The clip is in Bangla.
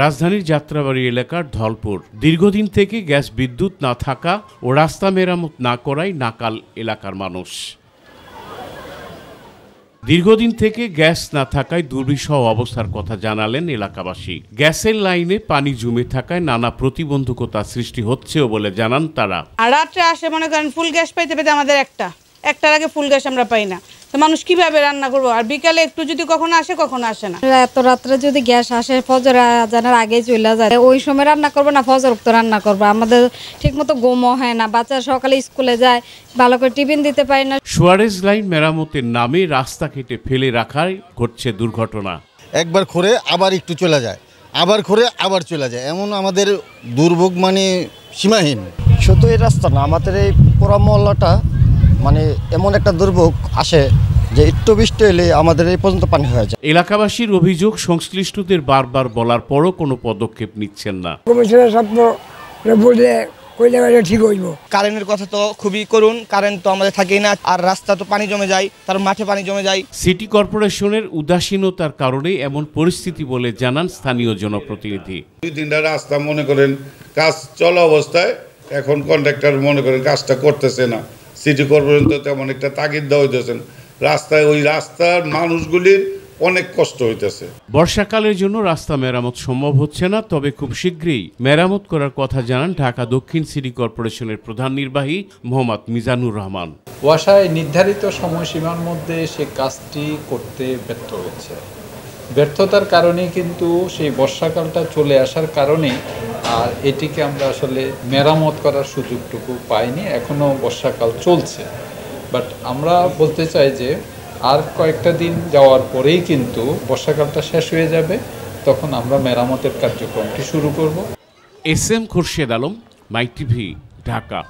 রাজধানীর যাত্রাবাড়ি এলাকার ধলপুর দীর্ঘদিন থেকে গ্যাস বিদ্যুৎ না থাকা ও রাস্তা মেরামত না করায় নাকাল এলাকার মানুষ। দীর্ঘদিন থেকে গ্যাস না থাকায় দুর্বিষহ অবস্থার কথা জানালেন এলাকাবাসী। গ্যাসের লাইনে পানি জমে থাকায় নানা প্রতিবন্ধকতা সৃষ্টি হচ্ছেও বলে জানান তারা। আর রাত্রে আসে মনে করেন ফুল গ্যাস পাইতে পেতে আমাদের একটার আগে ফুল গ্যাস আমরা পাই না, তো মানুষ কিভাবে রান্না করবো? আর বিকালে একটু যদি কখনো আসে কখনো আসে না। এত রাত্রে যদি গ্যাস আসে ফজর আজানের আগে চলে যায়, ওই সময় রান্না করবো না, ফজর তো রান্না করবো। আমাদের ঠিক মতো ঘুমও হয় না, বাচ্চা সকালে স্কুলে যায়, ভালো করে টিফিন দিতে পারি না। সুয়ারেজ লাইন মেরামতের নামে রাস্তা কেটে ফেলে রাখায় ঘটছে দুর্ঘটনা। একবার করে আবার একটু চলে যায়, আবার করে আবার চলে যায়, এমন আমাদের দুর্ভোগ মানে সীমাহীন। শুধু এই রাস্তা না, আমাদের এই পুরা মহল্লাটা মানে এমন একটা দুর্ভোগ আসে যে একটু বৃষ্টি হলে আমাদের এই পর্যন্ত পানি হয়ে যায়। এলাকাবাসীর অভিযোগ, সংশ্লিষ্টদের বারবার বলার পরও কোনো পদক্ষেপ নিচ্ছেন না। ঠিক হইব। কারেন্টের কথা তো খুবই করুন, কারেন্ট তো আমাদের থাকেই না, আর রাস্তা তো পানি জমে যায়, তার মাঠে পানি জমে যায়। সিটি কর্পোরেশনের উদাসীনতার কারণে এমন পরিস্থিতি বলে জানান স্থানীয় জনপ্রতিনিধি। 2-3টা রাস্তা মনে করেন কাজ চলা অবস্থায়, এখন কন্ট্রাক্টর মনে করেন কাজটা করতেছে না, সিটি কর্পোরেশন তো তেমন একটা তাগিদ দেওয়া হইতেছেন রাস্তায়, ওই রাস্তার মানুষগুলির অনেক কষ্ট হইতেছে। বর্ষাকালের জন্য রাস্তা মেরামত সম্ভব হচ্ছে না, তবে খুব শীঘ্রই মেরামত করার কথা জানান ঢাকা দক্ষিণ সিটি কর্পোরেশনের প্রধান নির্বাহী মোহাম্মদ মিজানুর রহমান। ওয়াসায় নির্ধারিত সময়সীমার মধ্যে সে কাজটি করতে ব্যর্থ হয়েছে। ব্যর্থতার কারণেই কিন্তু সেই বর্ষাকালটা চলে আসার কারণে আর এটিকে আমরা আসলে মেরামত করার সুযোগটুকু পাইনি। এখনও বর্ষাকাল চলছে, বাট আমরা বলতে চাই যে আর কয়েকটা দিন যাওয়ার পরেই কিন্তু বর্ষাকালটা শেষ হয়ে যাবে, তখন আমরা মেরামতের কার্যক্রমটি শুরু করব। এস এম খোরশেদ আলম, মাই টিভি, ঢাকা।